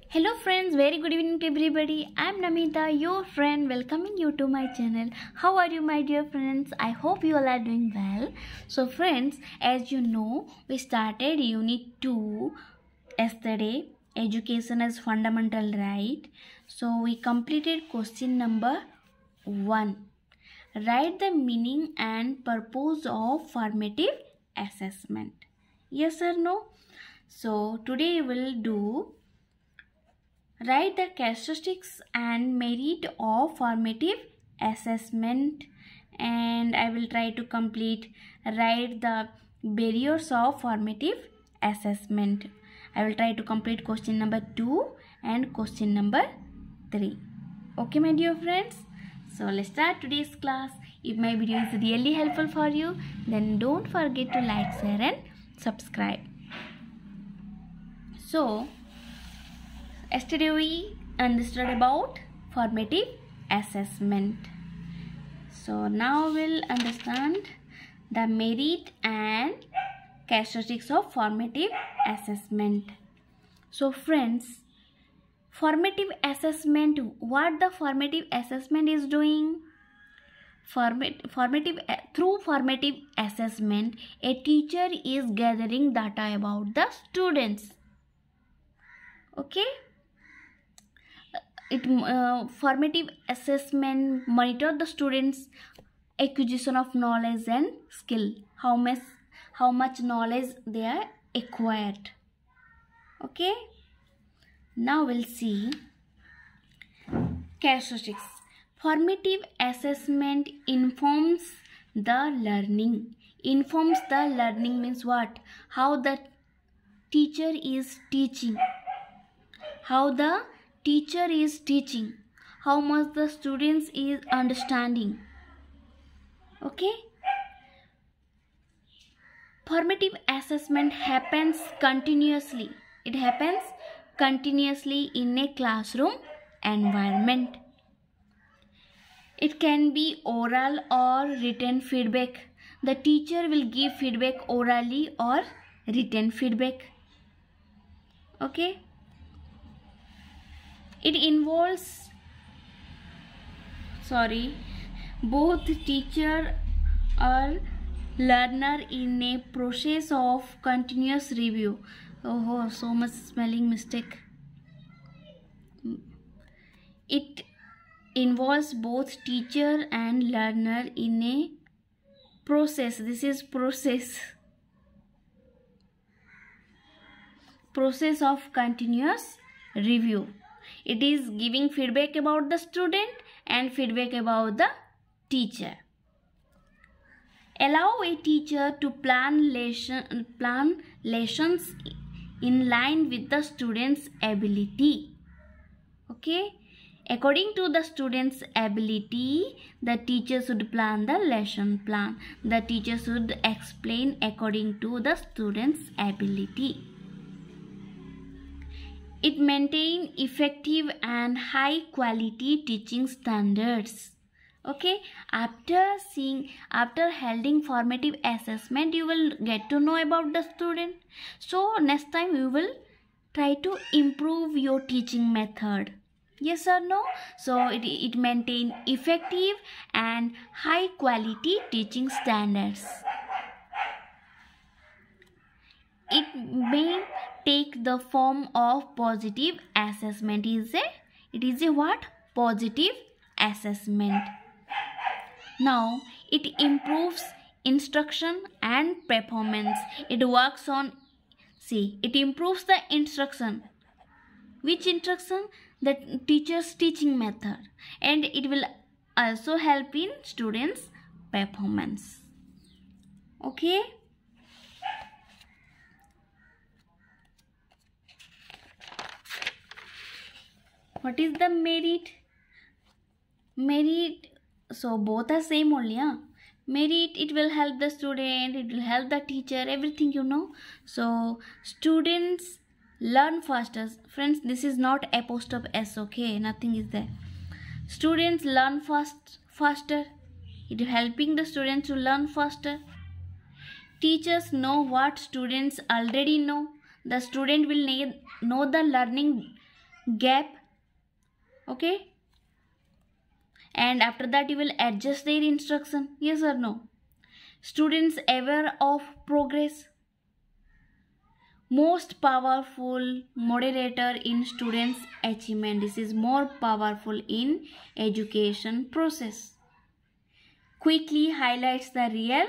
Hello friends, very good evening to everybody. I am Namita, your friend, welcoming you to my channel. How are you my dear friends? I hope you all are doing well. So friends, as you know, we started Unit 2 yesterday, Education as Fundamental Right. So we completed question number 1. Write the meaning and purpose of formative assessment. Yes or no? So today we will do write the characteristics and merit of formative assessment, and I will try to complete write the barriers of formative assessment. I will try to complete question number 2 and question number 3. Okay my dear friends, so let's start today's class. If my video is really helpful for you, then don't forget to like, share and subscribe. So yesterday we understood about formative assessment. So now we'll understand the merit and characteristics of formative assessment. So friends, formative assessment, what the formative assessment is doing? Through formative assessment, a teacher is gathering data about the students. Okay? Formative assessment monitor the students' acquisition of knowledge and skill, how much knowledge they are acquired. Okay, now we'll see characteristics. Formative assessment informs the learning. Informs the learning means what? How the teacher is teaching. How the teacher is teaching, how much the students is understanding. Okay, formative assessment happens continuously. It happens continuously in a classroom environment. It can be oral or written feedback. The teacher will give feedback orally or written feedback. Okay, it involves both teacher or learner in a process of continuous review. Oh, so much spelling mistake. It involves both teacher and learner in a process. This is process of continuous review. It is giving feedback about the student and feedback about the teacher. Allow a teacher to plan lessons in line with the student's ability. Okay, according to the student's ability, the teacher should plan the lesson plan. The teacher should explain according to the student's ability. It maintains effective and high quality teaching standards. Okay, after holding formative assessment, you will get to know about the student. So next time you will try to improve your teaching method. Yes or no? So it maintains effective and high quality teaching standards. It may take the form of positive assessment. It is a what? Positive assessment. Now it improves instruction and performance. It works on, it improves the instruction. Which instruction? The teacher's teaching method, and it will also help in students' performance. Okay. What is the merit? Merit, so both are same only. Merit, it will help the student, it will help the teacher, everything you know. So students learn faster. Friends, this is not apostrophe s, okay? Nothing is there. Students learn faster. It is helping the students to learn faster. Teachers know what students already know. The student will know the learning gap. Okay, and after that you will adjust their instruction. Yes or no? Students aware of progress. Most powerful moderator in students achievement. This is more powerful in education process. Quickly highlights the real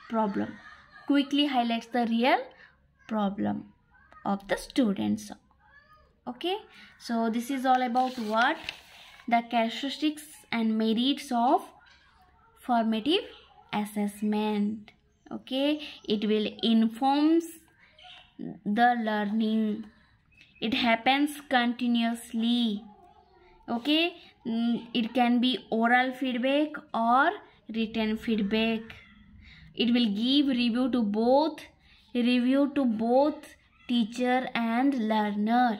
problem. Quickly highlights the real problem of the students. Okay, so this is all about what? The characteristics and merits of formative assessment. Okay, it will informs the learning. It happens continuously. Okay, it can be oral feedback or written feedback. It will give review to both teacher and learner.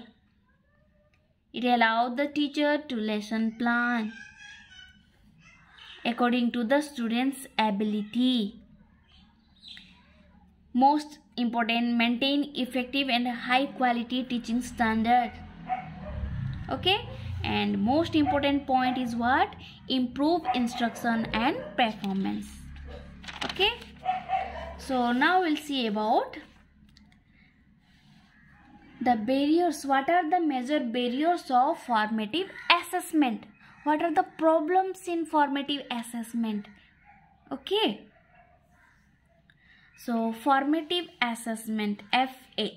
It allows the teacher to lesson plan according to the student's ability. Most important, maintain effective and high quality teaching standard. Okay, and most important point is what? Improve instruction and performance. Okay, so now we'll see about the barriers. What are the major barriers of formative assessment? What are the problems in formative assessment? Okay, so formative assessment, FA.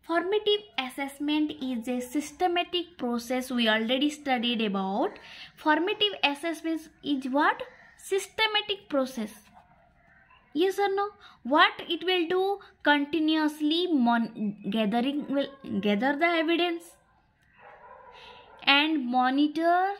Formative assessment is a systematic process. We already studied about. Formative assessment is what? Systematic process. Yes or no? What it will do? Continuously gather the evidence and monitor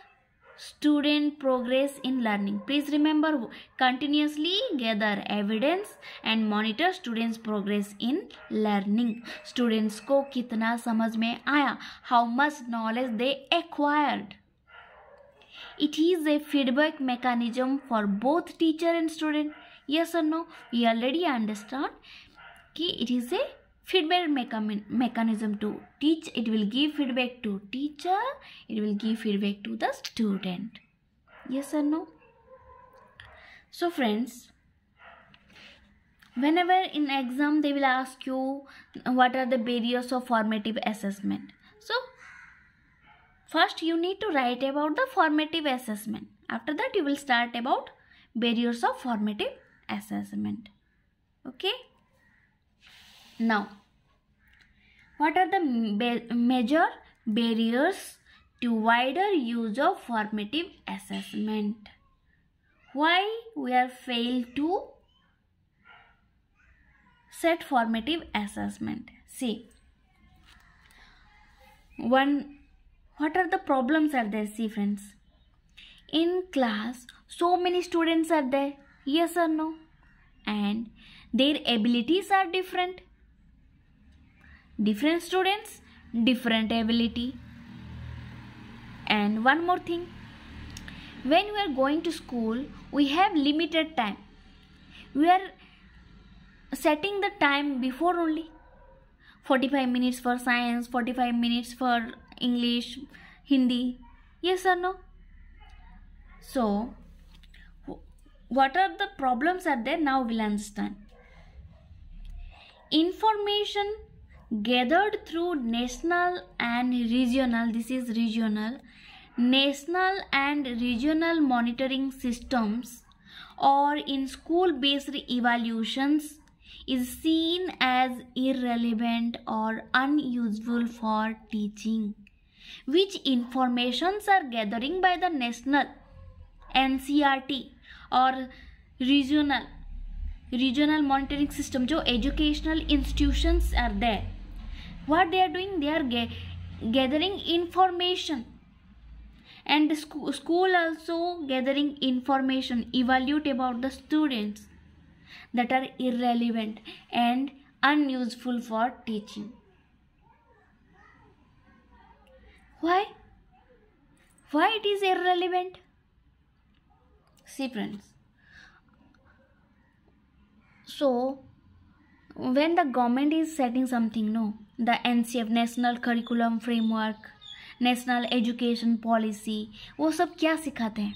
student progress in learning. Please remember, continuously gather evidence and monitor students progress in learning. Students को कितना समझ में आया? How much knowledge they acquired? It is a feedback mechanism for both teacher and student. Yes or no? We already understand कि it is a feedback mechanism to teach. It will give feedback to teacher. It will give feedback to the student. Yes or no? So friends, whenever in exam they will ask you what are the barriers of formative assessment. So first you need to write about the formative assessment. After that you will start about barriers of formative assessment. Okay. Now, what are the major barriers to wider use of formative assessment? Why we are failed to set formative assessment? See, what are the problems are there? See friends, in class so many students are there. Yes or no? And their abilities are different. Different students, different ability. And one more thing, when we are going to school, we have limited time. We are setting the time before only. 45 minutes for science, 45 minutes for English, Hindi. Yes or no? So, what are the problems are there? Now we'll understand. Information gathered through national and regional, this is regional, national and regional monitoring systems or in school-based evaluations is seen as irrelevant or unuseful for teaching. Which informations are gathering by the national, NCERT or regional monitoring system, जो educational institutions are there, what they are doing? They are gathering information, and the school also gathering information, evaluate about the students that are irrelevant and unuseful for teaching. Why it is irrelevant? See friends, so when the government is setting something, no, the NCF, National Curriculum Framework, national education policy, वो सब क्या सिखाते हैं?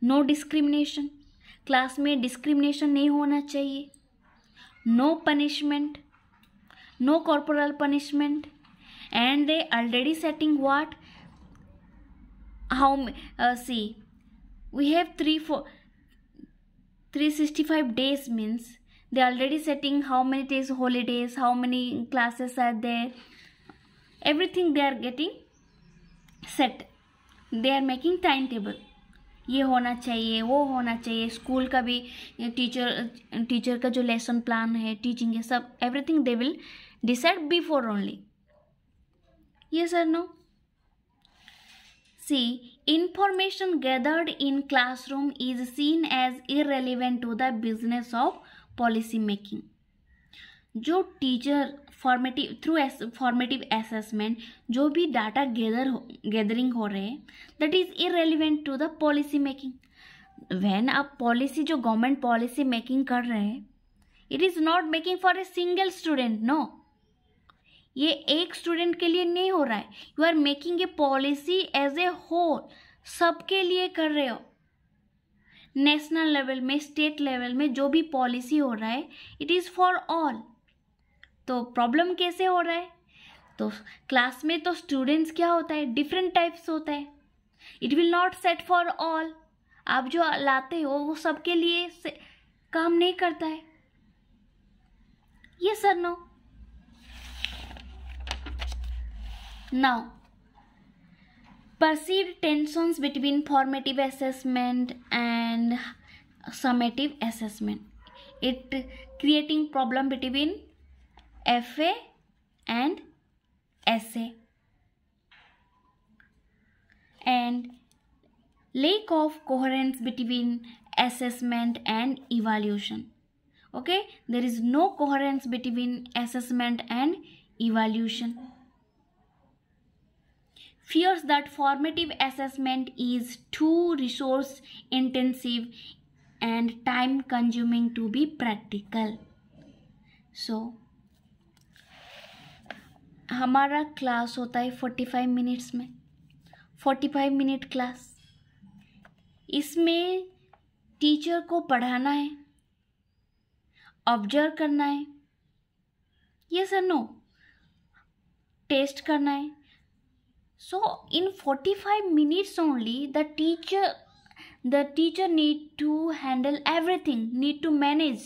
No discrimination, class में discrimination नहीं होना चाहिए, no punishment, no corporal punishment, and they already setting what, how see, we have 365 days, means they already setting how many days holidays, how many classes are there, everything they are getting set, they are making timetable, ये होना चाहिए, वो होना चाहिए, school का भी teacher का जो लेसन प्लान है, टीचिंग है, सब everything they will decide before only. Yes और no? See, information gathered in classroom is seen as irrelevant to the business of policy making. जो टीचर थ्रू फॉर्मेटिव असेसमेंट जो भी data gathering हो रहे हैं, that is irrelevant to the policy making. When आप policy, जो government policy making कर रहे हैं, it is not making for a single student, no, ये एक स्टूडेंट के लिए नहीं हो रहा है. You are making a policy as a whole, सबके लिए कर रहे हो. नेशनल लेवल में, स्टेट लेवल में जो भी पॉलिसी हो रहा है, इट इज़ फॉर ऑल. तो प्रॉब्लम कैसे हो रहा है? तो क्लास में तो स्टूडेंट्स क्या होता है, डिफरेंट टाइप्स होता है. It will not set for all. आप जो लाते हो वो सबके लिए काम नहीं करता है. Yes sir, no? Now, perceived tensions between formative assessment and summative assessment. It creating problem between FA and SA. And lack of coherence between assessment and evaluation. Okay, there is no coherence between assessment and evaluation. Fears that formative assessment is too resource intensive and time consuming to be practical. So हमारा class होता है 45 minutes में, 45 minute class. इसमें teacher को पढ़ाना है, observe करना है, यस और नो, टेस्ट करना है. So in 45 minutes only, the teacher need to handle everything, need to manage.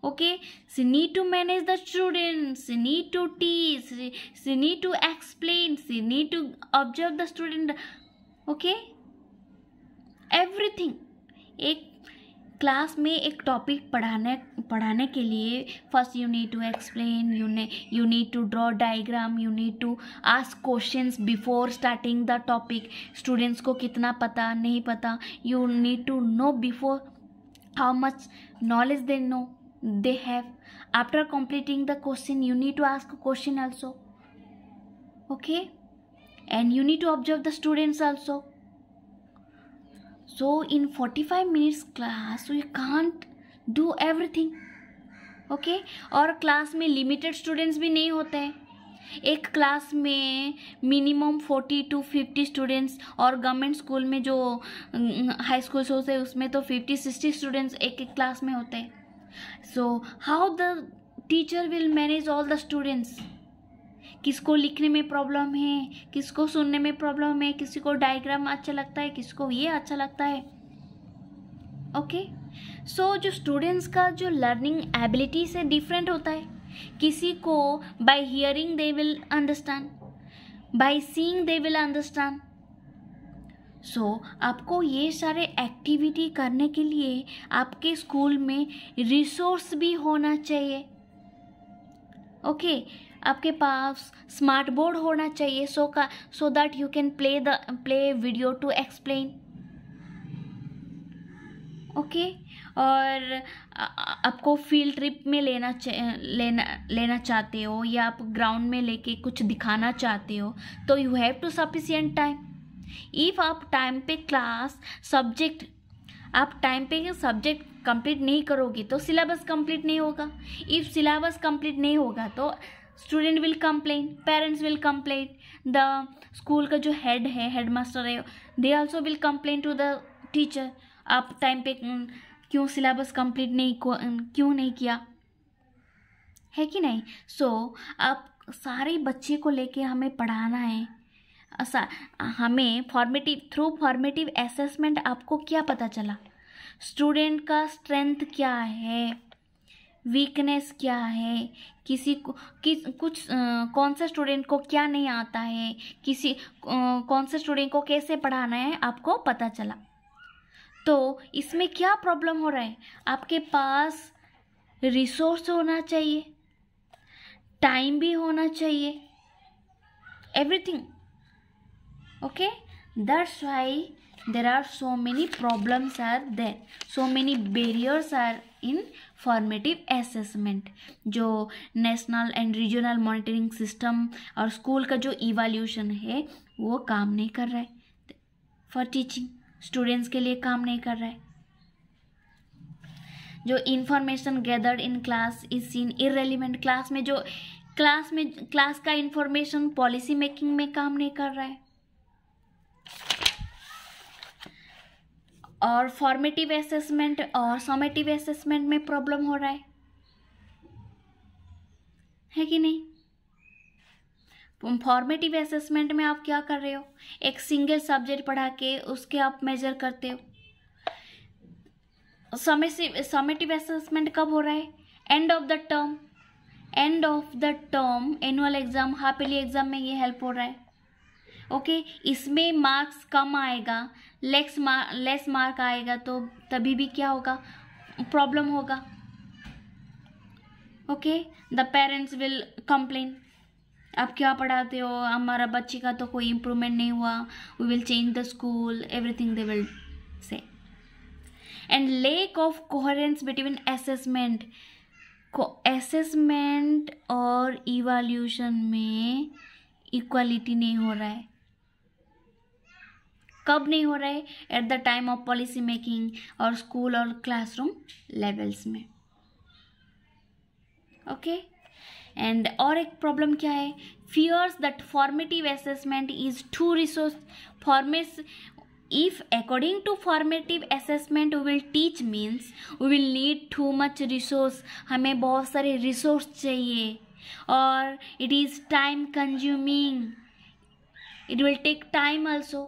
Okay, she need to manage the students, she need to teach, she need to explain, she need to observe the student. Okay, everything. एक class में एक topic पढ़ाने के लिए first you need to explain, you need to draw diagram, you need to ask questions before starting the topic. Students को कितना पता, नहीं पता, you need to know before how much knowledge they have. After completing the question you need to ask question also. Okay, and you need to observe the students also. So in 45 minutes class we can't do everything. Okay, और class में limited students भी नहीं होते हैं. एक class में minimum 40 to 50 students, और government school में जो हाई स्कूल्स होते हैं उसमें तो 50-60 स्टूडेंट्स एक एक क्लास में होते हैं. So how the teacher will manage all the students. किसको लिखने में प्रॉब्लम है, किसको सुनने में प्रॉब्लम है, किसी को डायग्राम अच्छा लगता है, किसको ये अच्छा लगता है. ओके, सो जो स्टूडेंट्स का जो लर्निंग एबिलिटी से डिफरेंट होता है. किसी को by hearing they will understand, by seeing they will understand. So आपको ये सारे एक्टिविटी करने के लिए आपके स्कूल में रिसोर्स भी होना चाहिए. ओके, आपके पास स्मार्ट बोर्ड होना चाहिए so that you can play video to explain. Okay, और आपको फील्ड ट्रिप में लेना चाहते हो, या आप ग्राउंड में लेके कुछ दिखाना चाहते हो, तो you have to sufficient time. If आप टाइम पे सब्जेक्ट कंप्लीट नहीं करोगे तो सिलेबस कंप्लीट नहीं होगा. इफ़ सिलेबस कंप्लीट नहीं होगा तो student will complain, parents will complain, the school का जो हेड है, हेड मास्टर है, they also will complain to the teacher, आप टाइम पे क्यों सिलेबस कंप्लीट क्यों नहीं किया, है कि नहीं। सो अब सारे बच्चे को लेके हमें पढ़ाना है, हमें थ्रू फॉर्मेटिव असेसमेंट आपको क्या पता चला, स्टूडेंट का स्ट्रेंथ क्या है, वीकनेस क्या है, किसी को कौन से स्टूडेंट को क्या नहीं आता है, कौन से स्टूडेंट को कैसे पढ़ाना है, आपको पता चला। तो इसमें क्या प्रॉब्लम हो रहा है, आपके पास रिसोर्स होना चाहिए, टाइम भी होना चाहिए, everything. Okay, that's why there are so many problems are there, so many barriers are in formative assessment। जो national and regional monitoring system और स्कूल का जो इवैल्यूएशन है वो काम नहीं कर रहा है फॉर टीचिंग, स्टूडेंट्स के लिए काम नहीं कर रहा है। जो information gathered in class is seen irrelevant, class का इंफॉर्मेशन पॉलिसी मेकिंग में काम नहीं कर रहा है। और फॉर्मेटिव असेसमेंट और समेटिव असेसमेंट में प्रॉब्लम हो रहा है कि नहीं। फॉर्मेटिव असेसमेंट में आप क्या कर रहे हो, एक सिंगल सब्जेक्ट पढ़ा के उसके आप मेजर करते हो। समेटिव असेसमेंट कब हो रहा है, end of the term annual exam, half yearly exam में ये हेल्प हो रहा है। ओके, इसमें मार्क्स कम आएगा, लेस मार्क आएगा तो तभी भी क्या होगा, प्रॉब्लम होगा। Okay, the parents will complain, आप क्या पढ़ाते हो, हमारा बच्चे का तो कोई इम्प्रूवमेंट नहीं हुआ, we will change the school, everything they will say. And lack of coherence between assessment और इवैल्यूएशन में इक्वालिटी नहीं हो रहा है। कब नहीं हो रहा है, at the time of policy making और स्कूल और क्लासरूम लेवल्स में। ओके, एंड और एक प्रॉब्लम क्या है, fears that formative assessment is too resource forms. If according to formative assessment we will teach means we will need too much resource, हमें बहुत सारे रिसोर्स चाहिए, और it is time consuming, it will take time also,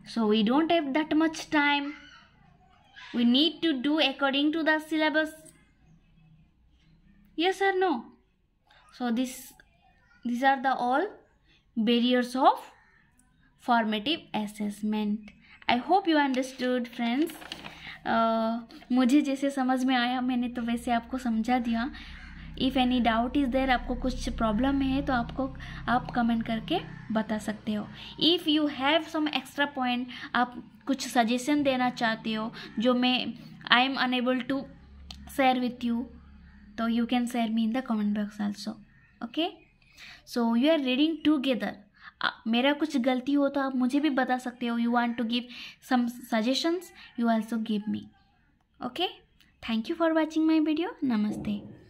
so we don't have that much time, we need to do according to the syllabus, yes or no। So these are the all barriers of formative assessment. I hope you understood friends. मुझे जैसे समझ में आया मैंने तो वैसे आपको समझा दिया। If any doubt is there, आपको कुछ प्रॉब्लम है तो आप कमेंट करके बता सकते हो। If you have some extra point, आप कुछ सजेशन देना चाहते हो जो I am unable to share with you, तो you can share me in the comment box also. Okay, so you are reading together. मेरा कुछ गलती हो तो आप मुझे भी बता सकते हो। You want to give some suggestions, you also give me. Okay, thank you for watching my video. नमस्ते।